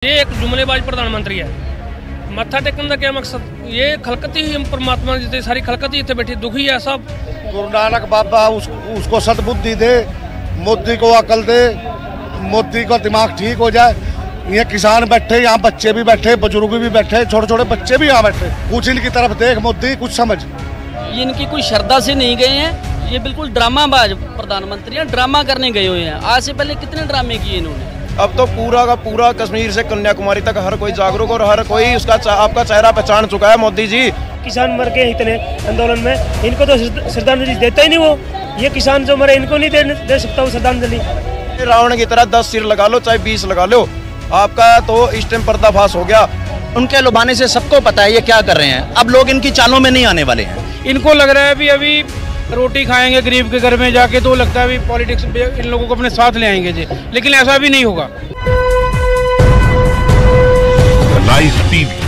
ये एक जुमलेबाज प्रधानमंत्री है। मत्था टेकन का क्या मकसद? ये खलकती ही परमात्मा जितनी सारी खलकती इतने बैठी दुखी है सब। गुरु नानक बाबा उसको सद्बुद्धि दे, मोदी को अकल दे, मोदी को दिमाग ठीक हो जाए। ये किसान बैठे, यहाँ बच्चे भी बैठे, बुजुर्ग भी बैठे, छोटे छोटे बच्चे भी यहाँ बैठे। कुछ इनकी तरफ देख मोदी, कुछ समझ। ये इनकी कोई श्रद्धा से नहीं गए हैं, ये बिल्कुल ड्रामाबाज प्रधानमंत्री हैं, ड्रामा करने गए हुए हैं। आज से पहले कितने ड्रामे किए इन्होंने। अब तो पूरा का पूरा कश्मीर से कन्याकुमारी तक हर कोई जागरूक और हर कोई उसका आपका चेहरा पहचान चुका है मोदी जी। किसान मर गए इतने आंदोलन में, इनको तो श्रद्धांजलि देता ही नहीं वो। ये किसान जो मरे इनको नहीं दे सकता वो श्रद्धांजलि। रावण की तरह 10 सिर लगा लो चाहे 20 लगा लो, आपका तो इस टाइम पर्दाफाश हो गया। उनके लुभाने से सबको पता है ये क्या कर रहे हैं। अब लोग इनकी चालों में नहीं आने वाले हैं। इनको लग रहा है भी अभी रोटी खाएंगे गरीब के घर में जाके, तो लगता है भी पॉलिटिक्स इन लोगों को अपने साथ ले आएंगे जी, लेकिन ऐसा भी नहीं होगा। लाइव टीवी,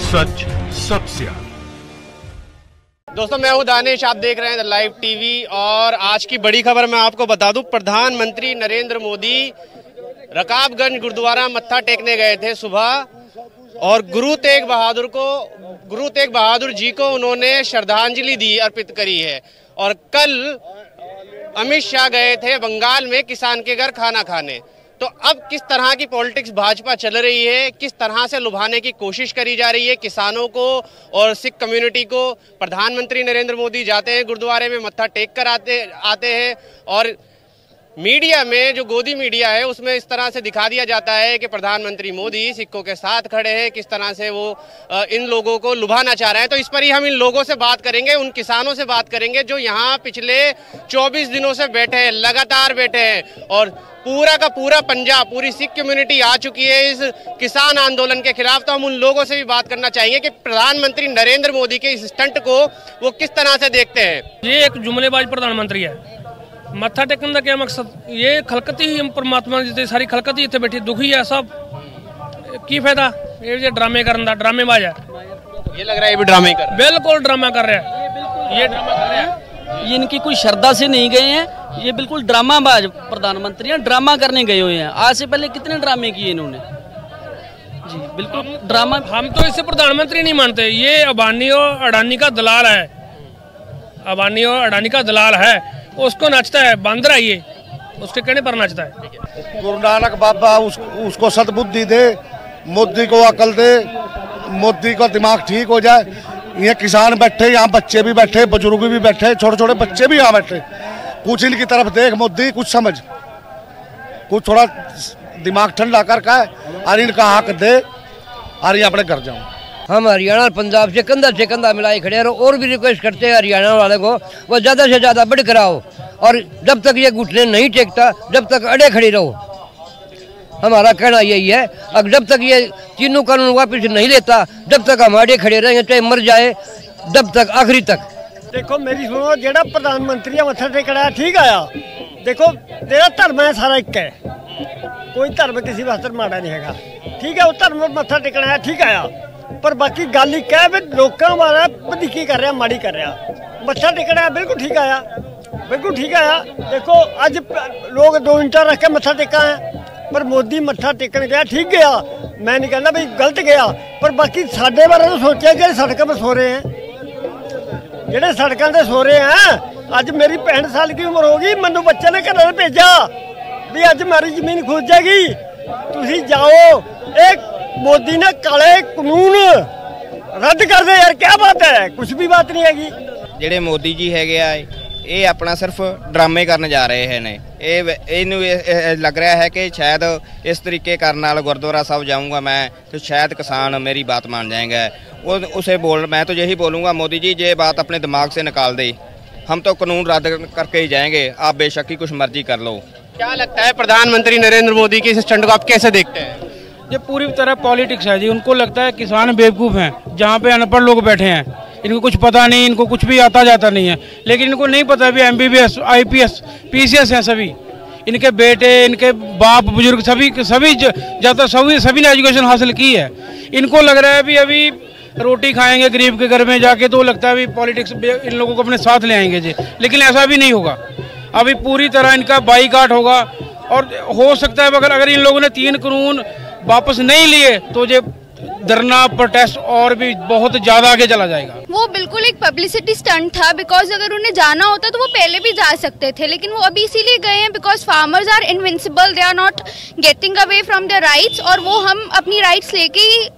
सच सबसे आगे। दोस्तों मैं हूं दानिश, आप देख रहे हैं लाइव टीवी। और आज की बड़ी खबर मैं आपको बता दूं, प्रधानमंत्री नरेंद्र मोदी रकाबगंज गुरुद्वारा मत्था टेकने गए थे सुबह, और गुरु तेग बहादुर जी को उन्होंने श्रद्धांजलि दी, अर्पित करी है। और कल अमित शाह गए थे बंगाल में किसान के घर खाना खाने। तो अब किस तरह की पॉलिटिक्स भाजपा चल रही है, किस तरह से लुभाने की कोशिश करी जा रही है किसानों को और सिख कम्युनिटी को। प्रधानमंत्री नरेंद्र मोदी जाते हैं गुरुद्वारे में, मत्था टेक कर आते हैं, और मीडिया में जो गोदी मीडिया है उसमें इस तरह से दिखा दिया जाता है कि प्रधानमंत्री मोदी सिखों के साथ खड़े हैं। किस तरह से वो इन लोगों को लुभाना चाह रहे हैं। तो इस पर ही हम इन लोगों से बात करेंगे, उन किसानों से बात करेंगे जो यहाँ पिछले 24 दिनों से बैठे हैं, लगातार बैठे हैं। और पूरा का पूरा पंजाब, पूरी सिख कम्युनिटी आ चुकी है इस किसान आंदोलन के खिलाफ। तो हम उन लोगों से भी बात करना चाहेंगे कि प्रधानमंत्री नरेंद्र मोदी के इस स्टंट को वो किस तरह से देखते हैं। ये एक जुमलेबाज प्रधानमंत्री है। मत्था टेकन का क्या मकसद? ये खलकती ही परमात्मा जितनी सारी खलकती इतने बैठी दुखी है सब। की फायदा ये ड्रामे करने का? ड्रामेबाज है। ये लग रहा है ये भी ड्रामे कर रहा है। बिल्कुल ड्रामा कर रहा है, ये ड्रामा कर रहा है। ये इनकी कोई श्रद्धा से नहीं गए हैं, ये बिल्कुल ड्रामाबाज प्रधानमंत्री हैं, ड्रामा करने गए हुए हैं। आज से पहले कितने ड्रामे किए इन्होंने जी, बिल्कुल ड्रामा। हम तो इसे प्रधानमंत्री नहीं मानते, ये अंबानी और अडानी का दलाल है। अंबानी और अडानी का दलाल है, उसको नाचता है बंदर है, ये उसके कहने पर नाचता है। गुरु नानक बाबा उसको सद्बुद्धि दे, मोदी को अकल दे, मोदी को दिमाग ठीक हो जाए। ये किसान बैठे, यहाँ बच्चे भी बैठे, बुजुर्ग भी बैठे, छोटे छोटे बच्चे भी यहाँ बैठे। कुछ इनकी तरफ देख मोदी, कुछ समझ, कुछ थोड़ा दिमाग ठंडा करके और इनका हक दे और ये अपने घर जाओ। हम हरियाणा और पंजाब से कंधा मिलाए खड़े हैं और भी रिक्वेस्ट करते हैं हरियाणा वाले को वो ज़्यादा से ज़्यादा बढ़ कर आओ। और जब तक ये घुटने नहीं टेकता जब तक अड़े खड़े रहो, हमारा कहना यही है। अब जब तक ये तीनों कानून वापस नहीं लेता जब तक हम अड़े खड़े रहेंगे, चाहे मर जाए जब तक आखिरी तक। देखो मेरी सुनो, जेड़ा प्रधानमंत्री मत्था टेकना ठीक आया। देखो तेरा धर्म है सारा एक है, कोई धर्म किसी वास्ते माड़ा नहीं है, ठीक है। वो धर्म मत्था टेकना है ठीक आया, पर बाकी गल ही कह भी लोगों वाला बदीकी कर रहा, माड़ी कर रहा। मत्था टेकना है बिल्कुल ठीक आया, बिल्कुल ठीक आया। देखो अज लोग 2 इंचा रख के मत्था टेका है, पर मोदी मत्था टेकन गया ठीक गया, मैं नहीं कहना भाई गलत गया। पर बाकी साढ़े बारे तो सोचा कि सड़कों पर सो रहे हैं, ਜਿਹੜੇ सड़कों से सो रहे हैं। अज मेरी 65 साल की उम्र होगी, मैनू बच्चे ने घर भेजा भी अज मेरी जमीन खुद जाएगी, तुसी जाओ। एक मोदी ने काले कानून रद्द कर दे यार, क्या बात है, कुछ भी बात नहीं हैगी। ਜਿਹੜੇ ਮੋਦੀ ਜੀ ਹੈਗੇ ਆ ਇਹ ਆਪਣਾ ਸਿਰਫ ਡਰਾਮੇ ਕਰਨ ਜਾ ਰਹੇ ਹਨ। ਇਹਨੂੰ ਲੱਗ ਰਿਹਾ ਹੈ ਕਿ ਸ਼ਾਇਦ ਇਸ ਤਰੀਕੇ ਕਰਨ ਨਾਲ ਗੁਰਦੁਆਰਾ ਸਾਹਿਬ ਜਾਊਂਗਾ मैं तो शायद किसान मेरी बात मान जाएंगे। उसे मैं तो यही बोलूँगा, मोदी जी ये बात अपने दिमाग से निकाल दे, हम तो कानून रद्द करके ही जाएंगे, आप बेशक ही कुछ मर्जी कर लो। क्या लगता है प्रधानमंत्री नरेंद्र मोदी के इस स्टंट को आप कैसे देखते हैं? ये पूरी तरह पॉलिटिक्स है जी। उनको लगता है किसान बेवकूफ़ हैं, जहाँ पे अनपढ़ लोग बैठे हैं, इनको कुछ पता नहीं, इनको कुछ भी आता जाता नहीं है। लेकिन इनको नहीं पता भी MBBS IPS PCS हैं सभी, इनके बेटे, इनके बाप बुजुर्ग सभी ज़्यादा सभी ने एजुकेशन हासिल की है। इनको लग रहा है भी अभी रोटी खाएंगे गरीब के घर में जाके, तो लगता है भी पॉलिटिक्स इन लोगों को अपने साथ ले आएंगे जी, लेकिन ऐसा भी नहीं होगा। अभी पूरी तरह इनका बाईकाट होगा। और हो सकता है अगर इन लोगों ने 3 कानून वापस नहीं लिए तो ये धरना प्रोटेस्ट और भी बहुत ज्यादा आगे चला जाएगा। वो बिल्कुल एक पब्लिसिटी स्टंट था, बिकॉज अगर उन्हें जाना होता तो वो पहले भी जा सकते थे, लेकिन वो अभी इसीलिए गए हैं because farmers are invincible, they are not getting away from their rights, और वो हम अपनी राइट्स लेके ही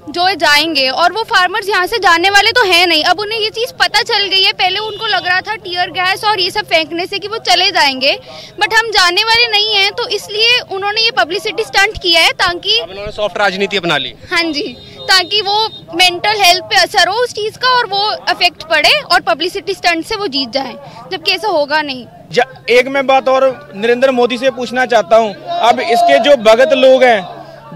जो है जाएंगे, और वो फार्मर्स यहाँ से जाने वाले तो है नहीं। अब उन्हें ये चीज़ पता चल गई है, पहले उनको लग रहा था टीयर गैस और ये सब फेंकने से कि वो चले जाएंगे, बट हम जाने वाले नहीं हैं, तो इसलिए उन्होंने ये पब्लिसिटी स्टंट किया है ताकि उन्होंने सॉफ्ट राजनीति अपना ली। हाँ जी, ताकि वो मेंटल हेल्थ पे असर हो उस चीज़ का और वो अफेक्ट पड़े और पब्लिसिटी स्टंट से वो जीत जाए, जबकि ऐसा होगा नहीं। एक मैं बात और नरेंद्र मोदी से पूछना चाहता हूँ, अब इसके जो भगत लोग हैं,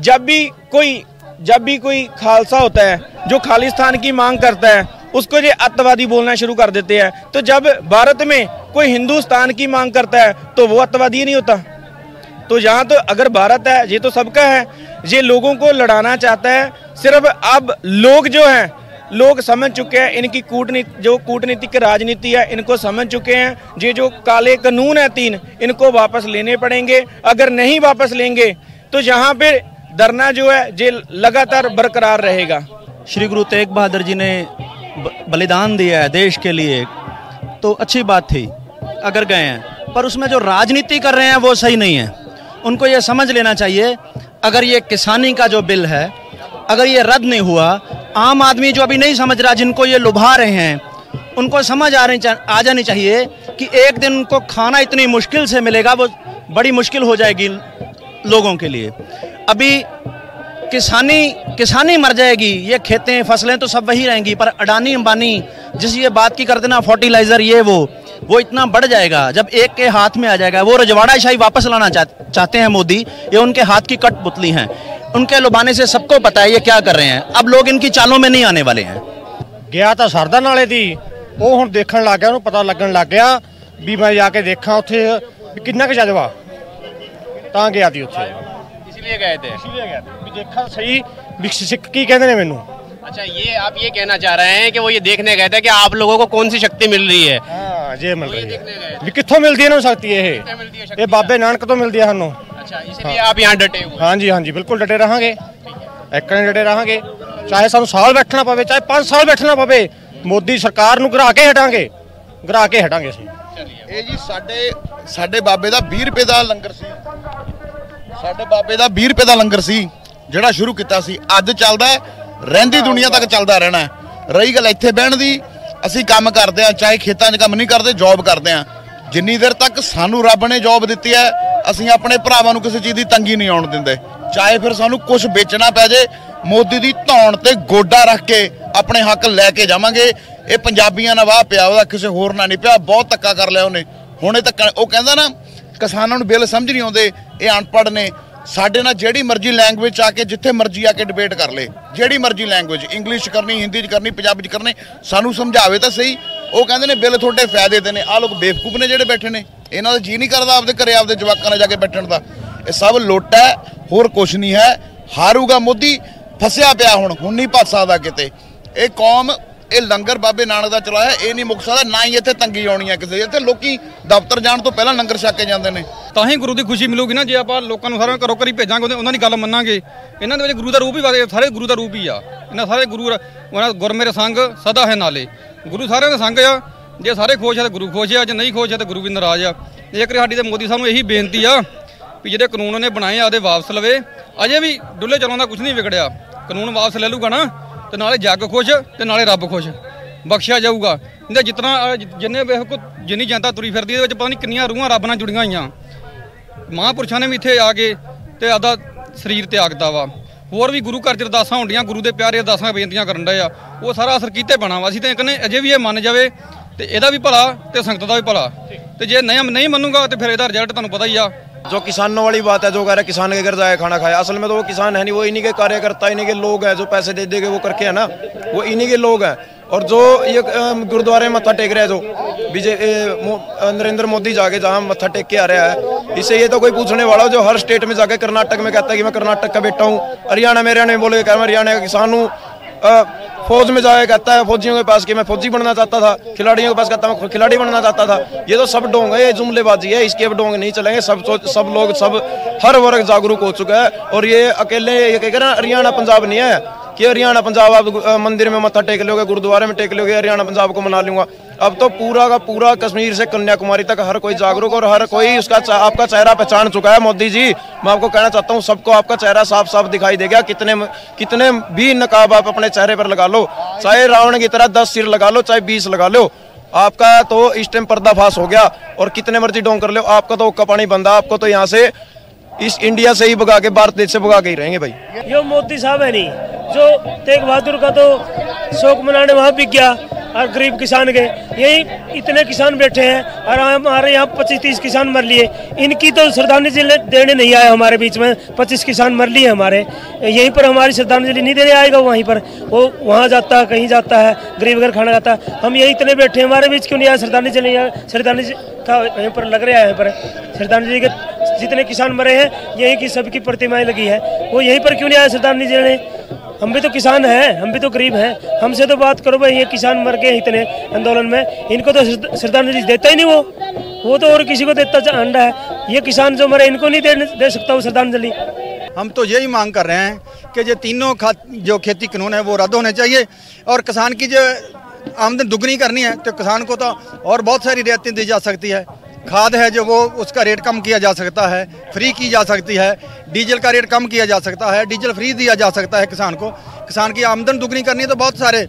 जब भी कोई खालसा होता है जो खालिस्तान की मांग करता है उसको ये अत्यावादी बोलना शुरू कर देते हैं, तो जब भारत में कोई हिंदुस्तान की मांग करता है तो वो अत्यावादी नहीं होता। तो यहाँ तो अगर भारत है ये तो सबका है, ये लोगों को लड़ाना चाहता है सिर्फ। अब लोग जो हैं, लोग समझ चुके हैं, इनकी कूटनीतिक राजनीति है इनको समझ चुके हैं। ये जो काले कानून है 3 इनको वापस लेने पड़ेंगे, अगर नहीं वापस लेंगे तो यहाँ पे धरना जो है ये लगातार बरकरार रहेगा। श्री गुरु तेग बहादुर जी ने बलिदान दिया है देश के लिए, तो अच्छी बात थी अगर गए हैं, पर उसमें जो राजनीति कर रहे हैं वो सही नहीं है। उनको ये समझ लेना चाहिए, अगर ये किसानी का जो बिल है अगर ये रद्द नहीं हुआ, आम आदमी जो अभी नहीं समझ रहा, जिनको ये लुभा रहे हैं, उनको समझ आ जानी चाहिए कि एक दिन उनको खाना इतनी मुश्किल से मिलेगा, वो बड़ी मुश्किल हो जाएगी लोगों के लिए। अभी किसानी मर जाएगी, ये खेतें फसलें तो सब वही रहेंगी, पर अडानी अंबानी जिस ये बात की करते ना फर्टिलाइजर ये वो इतना बढ़ जाएगा, जब एक के हाथ में आ जाएगा। वो रजवाड़ाशाही वापस लाना चाहते हैं मोदी, ये उनके हाथ की कठपुतली हैं, उनके लुभाने से सबको पता है ये क्या कर रहे हैं। अब लोग इनकी चालों में नहीं आने वाले हैं। गया तो सरदा नाले दी, वो हुण देखण लग गया, पता लगन लग गया भी मैं जाके देखा उत्थे कितना क जज्बा, तां गया दी उत्थे, इसलिए गए थे भी देखा सही भी सिख की कहते ने मैनू। अच्छा, ये आप ये कहना चाह रहे हैं कि वो ये देखने गए थे कि आप लोगों को कौन सी शक्ति मिल रही है? हाँ, ये मिल रही है भी कित्थों मिलती है ना शक्ति, ये बाबे नानक तो मिलती है सानू। अच्छा, इसलिए आप यहाँ डटे हुए? हाँ जी बिल्कुल डटे रहेंगे, एक डटे रहेंगे, चाहे सानू साल बैठना पवे, चाहे 5 साल बैठना पवे, मोदी सरकार नू गिरा के हटांगे ਅਸੀਂ। ਇਹ ਜੀ ਸਾਡੇ ਬਾਬੇ ਦਾ 20 ਰੁਪਏ ਦਾ ਲੰਗਰ ਸੀ, ਸਾਡੇ ਬਾਬੇ ਦਾ 20 ਰੁਪਏ ਦਾ ਲੰਗਰ ਸੀ ਜਿਹੜਾ ਸ਼ੁਰੂ ਕੀਤਾ ਸੀ, ਅੱਜ ਚੱਲਦਾ ਰਹਿੰਦੀ ਦੁਨੀਆ ਤੱਕ ਚੱਲਦਾ ਰਹਿਣਾ। ਰਹੀ ਗੱਲ ਇੱਥੇ ਬਹਿਣ ਦੀ, ਅਸੀਂ ਕੰਮ ਕਰਦੇ ਆ, ਚਾਹੇ ਖੇਤਾਂ 'ਚ ਕੰਮ ਨਹੀਂ ਕਰਦੇ, ਜੌਬ ਕਰਦੇ ਆ। ਜਿੰਨੀ ਦੇਰ ਤੱਕ ਸਾਨੂੰ ਰੱਬ ਨੇ ਜੌਬ ਦਿੱਤੀ ਹੈ, ਅਸੀਂ ਆਪਣੇ ਭਰਾਵਾਂ ਨੂੰ ਕਿਸੇ ਚੀਜ਼ ਦੀ ਤੰਗੀ ਨਹੀਂ ਆਉਣ ਦਿੰਦੇ, ਚਾਹੇ ਫਿਰ ਸਾਨੂੰ ਕੁਝ ਵੇਚਣਾ ਪੈ ਜੇ, ਮੋਦੀ ਦੀ ਧੌਣ ਤੇ ਗੋਡਾ ਰੱਖ ਕੇ ਆਪਣੇ ਹੱਕ ਲੈ ਕੇ ਜਾਵਾਂਗੇ। ਇਹ ਪੰਜਾਬੀਆਂ ਨਾਲ ਵਾਹ ਪਿਆ, ਉਹਦਾ ਕਿਸੇ ਹੋਰ ਨਾਲ ਨਹੀਂ ਪਿਆ, ਬਹੁਤ ਧੱਕਾ ਕਰ ਲਿਆ ਉਹਨੇ। ਹੁਣੇ ਤੱਕ ਉਹ ਕਹਿੰਦਾ ਨਾ ਕਿਸਾਨਾਂ ਨੂੰ ਬਿੱਲ ਸਮਝ ਨਹੀਂ ਆਉਂਦੇ, ਇਹ ਅਨਪੜ੍ਹ ਨੇ। ਸਾਡੇ ਨਾਲ ਜਿਹੜੀ ਮਰਜ਼ੀ ਲੈਂਗੁਏਜ ਆ ਕੇ ਜਿੱਥੇ ਮਰਜ਼ੀ ਆ ਕੇ ਡਿਬੇਟ ਕਰ ਲੇ, ਜਿਹੜੀ ਮਰਜ਼ੀ ਲੈਂਗੁਏਜ, ਇੰਗਲਿਸ਼ ਕਰਨੀ, ਹਿੰਦੀ 'ਚ ਕਰਨੀ, ਪੰਜਾਬੀ 'ਚ ਕਰਨੀ, ਸਾਨੂੰ ਸਮਝਾਵੇ ਤਾਂ ਸਹੀ। ਉਹ ਕਹਿੰਦੇ ਨੇ ਬਿੱਲ ਤੁਹਾਡੇ ਫਾਇਦੇ ਦੇ ਨੇ। ਆਹ ਲੋਕ ਬੇਵਕੂਫ ਨੇ ਜਿਹੜੇ ਬੈਠੇ ਨੇ, ਇਹਨਾਂ ਦਾ ਜੀ ਨਹੀਂ ਕਰਦਾ ਆਪਦੇ ਘਰੇ ਆਪਦੇ ਜਵਾਕਾਂ ਨਾਲ ਜਾ ਕੇ ਬੈਠਣ ਦਾ। ਇਹ ਸਭ ਲੁੱਟ ਹੈ, ਹੋਰ ਕੁਛ ਨਹੀਂ ਹੈ। ਹਾਰੂਗਾ ਮੋਦੀ, ਫਸਿਆ ਪਿਆ ਹੁਣ ਨਹੀਂ ਭੱਜ ਸਕਦਾ ਕਿਤੇ। ਇਹ ਕੌਮ ਇਹ ਲੰਗਰ ਬਾਬੇ ਨਾਨਕ ਦਾ ਚਲਾਇਆ, ਇਹ ਨਹੀਂ ਮੁੱਕ ਸਕਦਾ, ਨਾ ਹੀ ਇੱਥੇ ਤੰਗੀ ਆਉਣੀ ਹੈ ਕਿਸੇ। ਇੱਥੇ ਲੋਕੀ ਦਫ਼ਤਰ ਜਾਣ ਤੋਂ ਪਹਿਲਾਂ ਲੰਗਰ ਛਕ ਕੇ ਜਾਂਦੇ ਨੇ। ਤਾਂ ਹੀ ਗੁਰੂ ਦੀ ਖੁਸ਼ੀ ਮਿਲੂਗੀ ਨਾ, ਜੇ ਆਪਾਂ ਲੋਕਾਂ ਨੂੰ ਸਾਰਿਆਂ ਘਰੋਂ ਘਰੀ ਭੇਜਾਂਗੇ, ਉਹਨਾਂ ਦੀ ਗੱਲ ਮੰਨਾਂਗੇ। ਇਹਨਾਂ ਦੇ ਵਿੱਚ ਗੁਰੂ ਦਾ ਰੂਪ ਹੀ ਸਾਰੇ ਗੁਰੂ ਦਾ ਰੂਪ ਹੀ ਆ। ਇਹਨਾਂ ਸਾਰੇ ਗੁਰ ਮੇਰੇ ਸੰਗ ਸਦਾ ਹੈ ਨਾਲੇ, ਗੁਰੂ ਸਾਰਿਆਂ ਦੇ ਸੰਗ ਆ। ਜੇ ਸਾਰੇ ਖੁਸ਼ ਆ ਤਾਂ ਗੁਰੂ ਖੁਸ਼ ਆ, ਜੇ ਨਹੀਂ ਖੁਸ਼ ਆ ਤਾਂ ਗੁਰੂ ਵੀ ਨਾਰਾਜ਼ ਆ। ਜੇਕਰ ਸਾਡੀ ਤੇ ਮੋਦੀ ਸਾਹਿਬ ਨੂੰ ਇਹੀ ਬੇਨਤੀ ਆ ਵੀ ਜਿਹੜੇ ਕਾਨੂੰਨ ਉਹਨੇ ਬਣਾਏ ਆ ਉਹਦੇ ਵਾਪਸ ਲਵੇ। ਅਜੇ ਵੀ ਡੁੱਲੇ ਚਲਾਉਂਦਾ ਕੁਝ ਨਹੀਂ ਵਿਗੜਿਆ, ਕਾਨੂੰਨ ਵਾਪਸ ਲੈ ਲੂਗਾ ਨਾ ਤੇ ਨਾਲੇ ਜੱਗ ਖੁਸ਼ ਤੇ ਨਾਲੇ ਰੱਬ ਖੁਸ਼, ਬਖਸ਼ਿਆ ਜਾਊਗਾ। ਇਹਦਾ ਜਿੰਨੀ ਜਨਤਾ ਤੁਰੀ ਫਿਰਦੀ ਇਹਦੇ ਵਿੱਚ ਪਤਾ ਨਹੀਂ ਕਿੰਨੀਆਂ ਰੂਹਾਂ ਰੱਬ ਨਾਲ ਜੁੜੀਆਂ ਹੋਈਆਂ। ਮਹਾਂਪੁਰਸ਼ਾਂ ਨੇ ਵੀ ਇੱਥੇ ਆ ਕੇ ਤੇ ਆਪਦਾ ਸਰੀਰ ਤਿਆਗਦਾ ਵਾ। ਹੋਰ ਵੀ ਗੁਰੂ ਘਰ 'ਚ ਅਰਦਾਸਾਂ ਹੁੰਦੀਆਂ, ਗੁਰੂ ਦੇ ਪਿਆਰੇ ਅਰਦਾਸਾਂ ਬੇਨਤੀਆਂ ਕਰਨ ਡਏ ਆ, ਉਹ ਸਾਰਾ ਅਸਰ ਕੀਤੇ ਬਣਾ ਵਾ। ਅਸੀਂ ਤਾਂ ਕਹਿੰਦੇ ਅਜੇ ਵੀ ਇਹ ਮੰਨ ਜਾਵੇ ਤੇ ਇਹਦਾ ਵੀ ਭਲਾ ਤੇ ਸੰਗਤ ਦਾ ਵੀ ਭਲਾ, ਤੇ ਜੇ ਨਹੀਂ ਮੰਨੂਗਾ ਤੇ ਫਿਰ ਇਹਦਾ ਰਿਜ਼ਲਟ ਤੁਹਾਨੂੰ ਪਤਾ ਹੀ ਆ। जो किसानों वाली बात है, जो कह रहे किसान के घर जाए खाना खाए, असल में तो वो किसान है नहीं, वो इन्हीं के कार्यकर्ता, इन्हीं के लोग हैं जो पैसे दे दे के वो करके है ना, वो इन्हीं के लोग हैं। और जो ये गुरुद्वारे में मत्था टेक रहे हैं, जो नरेंद्र मोदी जाके जहाँ मत्था टेक के आ रहा है, इससे ये तो कोई पूछने वाला जो हर स्टेट में जाके कर्नाटक में कहता है कि मैं कर्नाटक का बेटा हूँ, हरियाणा में हरियाणा में बोले हरियाणा का किसान हूँ, फौज में जाया कहता है फौजियों के पास कि मैं फौजी बनना चाहता था, खिलाड़ियों के पास कहता मैं खिलाड़ी बनना चाहता था। ये तो सब ढोंग है, ये जुमलेबाजी है, इसके अब ढोंग नहीं चलेंगे। सब लोग हर वर्ग जागरूक हो चुका है। और ये अकेले ये कह रहे हरियाणा पंजाब नहीं है कि हरियाणा पंजाब आप मंदिर में मत्था टेक लोगे, गुरुद्वारे में टेक लोगे, हरियाणा पंजाब को मना लूंगा। अब तो पूरा का पूरा कश्मीर से कन्याकुमारी तक हर कोई जागरूक और हर कोई उसका आपका चेहरा पहचान चुका है। मोदी जी, मैं आपको कहना चाहता हूँ, सबको आपका चेहरा साफ साफ दिखाई देगा। कितने भी नकाब आप अपने चेहरे पर लगा लो, चाहे रावण की तरह 10 सिर लगा लो, चाहे 20 लगा लो, आपका तो इस टाइम पर्दाफाश हो गया। और कितने मर्जी ढोंग कर लो, आपका तो उक्का पानी बंदा। आपको तो यहाँ से इस इंडिया से ही भगा के, भारत देश से भगा के ही रहेंगे भाई। ये मोदी साहब है नहीं, जो तेग बहादुर का तो शोक मनाने वहाँ बिक गया और गरीब किसान गए। यही इतने किसान बैठे हैं और हमारे यहाँ 25-30 किसान मर लिए। इनकी तो श्रद्धांजलि देने नहीं आए हमारे बीच में। 25 किसान मर लिए हमारे, यहीं पर हमारी श्रद्धांजलि नहीं देने आएगा। वहीं पर वो वहाँ जाता है, कहीं जाता है, गरीब घर खाना खाता है। हम यही इतने बैठे हैं, हमारे बीच क्यों नहीं आया श्रद्धांजलि? श्रद्धांजलि का वहीं पर लग रहा है। यहाँ पर श्रद्धांजलि के जितने किसान मरे हैं, यहीं की सबकी प्रतिमाएं लगी है, वो यहीं पर क्यों नहीं आया श्रद्धांजलि देने? हम भी तो किसान हैं, हम भी तो गरीब हैं, हमसे तो बात करो भाई। ये किसान मर गए इतने आंदोलन में, इनको तो श्रद्धांजलि देता ही नहीं वो तो और किसी को देता अंडा है। ये किसान जो मरे, इनको नहीं दे सकता वो श्रद्धांजलि। हम तो यही मांग कर रहे हैं कि ये तीनों जो खेती कानून है वो रद्द होने चाहिए। और किसान की जो आमदन दुगनी करनी है तो किसान को तो और बहुत सारी रियायतें दी जा सकती है। खाद है जो वो उसका रेट कम किया जा सकता है, फ्री की जा सकती है। डीजल का रेट कम किया जा सकता है, डीजल फ्री दिया जा सकता है किसान को। किसान की आमदन दुगनी करनी है तो बहुत सारे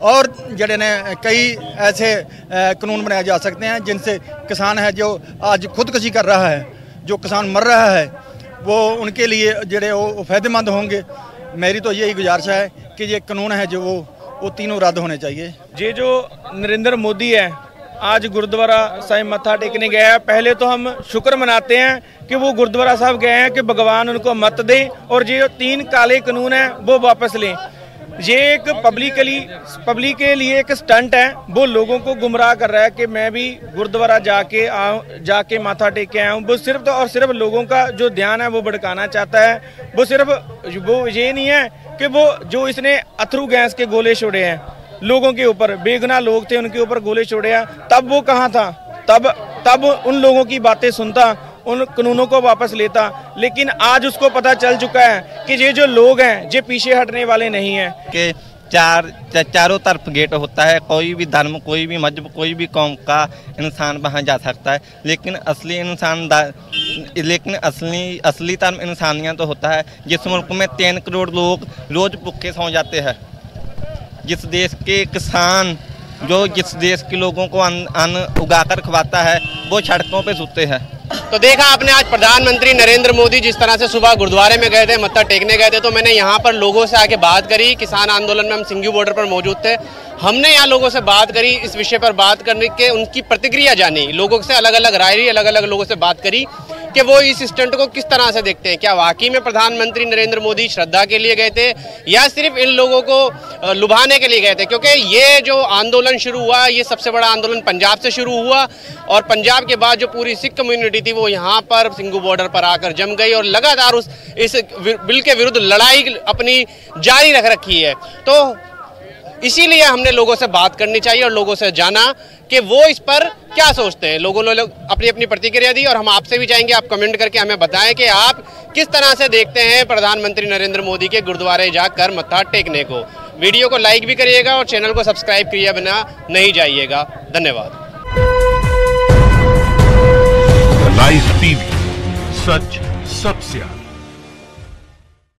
और जड़े ने कई ऐसे कानून बनाए जा सकते हैं जिनसे किसान है जो आज खुदकशी कर रहा है, जो किसान मर रहा है, वो उनके लिए जड़े वो फायदेमंद होंगे। मेरी तो यही गुजारिश है कि ये कानून है जो वो तीनों रद्द होने चाहिए। ये जो नरेंद्र मोदी है आज गुरुद्वारा साहिब मत्था टेकने गया है। पहले तो हम शुक्र मनाते हैं कि वो गुरुद्वारा साहब गए हैं कि भगवान उनको मत दे और ये 3 काले कानून हैं वो वापस लें। ये एक पब्लिक के लिए एक स्टंट है, वो लोगों को गुमराह कर रहा है कि मैं भी गुरुद्वारा जाके माथा टेक के आया हूँ। वो सिर्फ और सिर्फ लोगों का जो ध्यान है वो भड़काना चाहता है। वो ये नहीं है कि वो जो इसने अथरू गैस के गोले छोड़े हैं लोगों के ऊपर, बेगुनाह लोग थे उनके ऊपर गोले छोड़े हैं, तब वो कहाँ था? तब उन लोगों की बातें सुनता, उन कानूनों को वापस लेता। लेकिन आज उसको पता चल चुका है कि ये जो लोग हैं ये पीछे हटने वाले नहीं हैं। कि चारों तरफ गेट होता है, कोई भी धर्म, कोई भी मजहब, कोई भी कौम का इंसान वहाँ जा सकता है। लेकिन असली धर्म इंसानियत तो होता है। जिस मुल्क में 3 करोड़ लोग रोज भूखे सो जाते हैं, जिस देश के किसान जिस देश के लोगों को अन्न उगाकर खवाता है, वो सड़कों पे सोते हैं। तो देखा आपने आज प्रधानमंत्री नरेंद्र मोदी जिस तरह से सुबह गुरुद्वारे में गए थे, मत्था टेकने गए थे, तो मैंने यहाँ पर लोगों से आके बात करी। किसान आंदोलन में हम सिंघू बॉर्डर पर मौजूद थे, हमने यहाँ लोगों से बात करी, इस विषय पर बात करने के उनकी प्रतिक्रिया जानी, लोगों से अलग अलग राय रही, अलग अलग लोगों से बात करी कि वो इस स्टंट को किस तरह से देखते हैं। क्या वाकई में प्रधानमंत्री नरेंद्र मोदी श्रद्धा के लिए गए थे या सिर्फ इन लोगों को लुभाने के लिए गए थे? क्योंकि ये जो आंदोलन शुरू हुआ, ये सबसे बड़ा आंदोलन पंजाब से शुरू हुआ और पंजाब के बाद जो पूरी सिख कम्युनिटी थी वो यहाँ पर सिंघू बॉर्डर पर आकर जम गई और लगातार इस बिल के विरुद्ध लड़ाई अपनी जारी रख रखी है। तो इसीलिए हमने लोगों से बात करनी चाहिए और लोगों से जाना कि वो इस पर क्या सोचते हैं। लोगों ने अपनी अपनी प्रतिक्रिया दी और हम आपसे भी चाहेंगे आप कमेंट करके हमें बताएं कि आप किस तरह से देखते हैं प्रधानमंत्री नरेंद्र मोदी के गुरुद्वारे जाकर मत्था टेकने को। वीडियो को लाइक भी करिएगा और चैनल को सब्सक्राइब किए बिना नहीं जाइएगा। धन्यवाद। लाइव टीवी, सच सबसे